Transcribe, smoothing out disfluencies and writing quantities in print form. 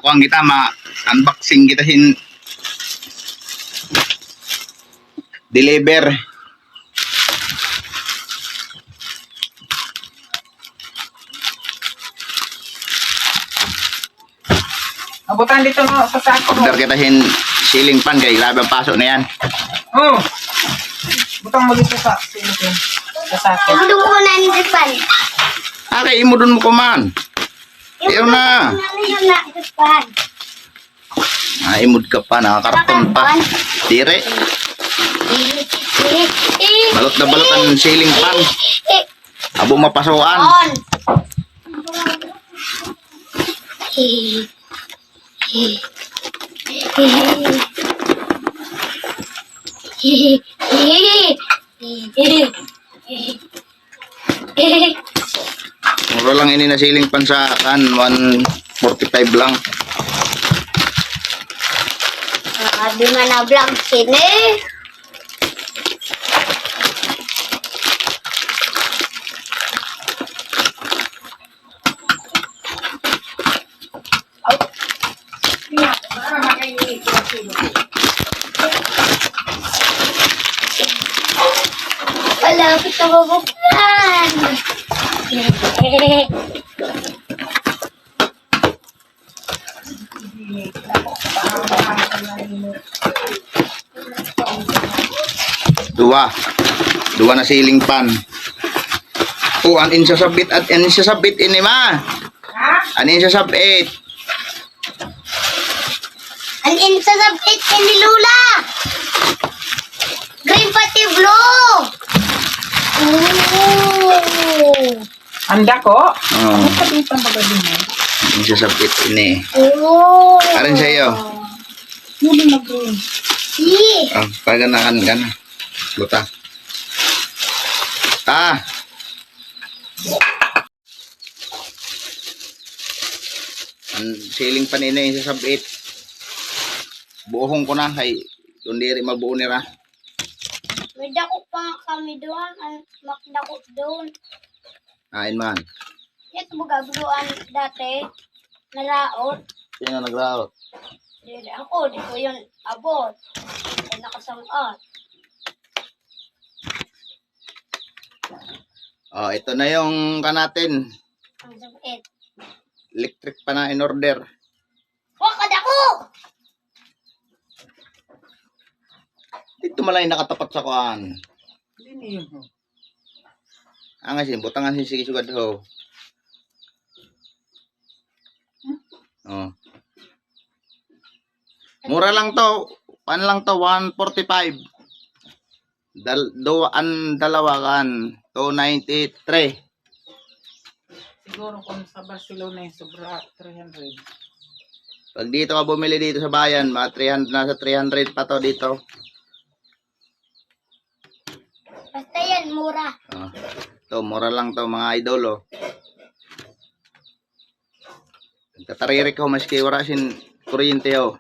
kuang kita ma-unboxing kita hin deliver. Abutan dito no, sa sako. Order kita hin ceiling fan kay grabe ang pasok na yan. Oh. Butang mo dito sa siko. Sa sako. Ito ko na ni Pan. Okay, imo dun mo kuman. Ayaw na. Pan. Imod ka pa, nakakarton pa. Dire. Balot na balot ang ceiling fan. Abo mapasuan. On. Mura lang ini na ceiling fan sa kan 145 lang. Di mana vlog sini. Wala kita mabuklan. Dua na ceiling fan. Oh, anin sa sabit at anin sa sabit ini ma. Ha? Anin sa sabit. Ang insasabit ni Lula. Green pati blue. Oh. Anda ko? Oh, Ano pa dito ang bagay mo? anin sa sabit ini. Oh. Arin sa iyo. Hindi mag-green. Si. Ah, paganakan ka na. Luta. Ang ceiling fan ini sa sabit. Buhong ko na kay kundi rin mabuo nira. May dako pa nga kami doon. Ang makdako doon. Ain man. Ito magaguluan dati. Nalaot. Sino nagraot? Dili ako. Di ko yun abot. Ay nakasangat. Oh, ito na yung kanatin. Ang sabit. Electric pa na in order. Wakad ako! Dito malay nakatapat sa kuan. Hindi yun. Ang asin, butangan sin sige sugad ho. Oh. Mura lang to. Pan lang to 145. Dalawa kan 293. Siguro kung sa Barcelona yung sobra 300. Pag dito ka bumili dito sa bayan, mga 300 nasa 300 pa to dito. Basta yan, mura. Oh. To mura lang to mga idol oh. Tataririk ko maski wala sin kuryente oh.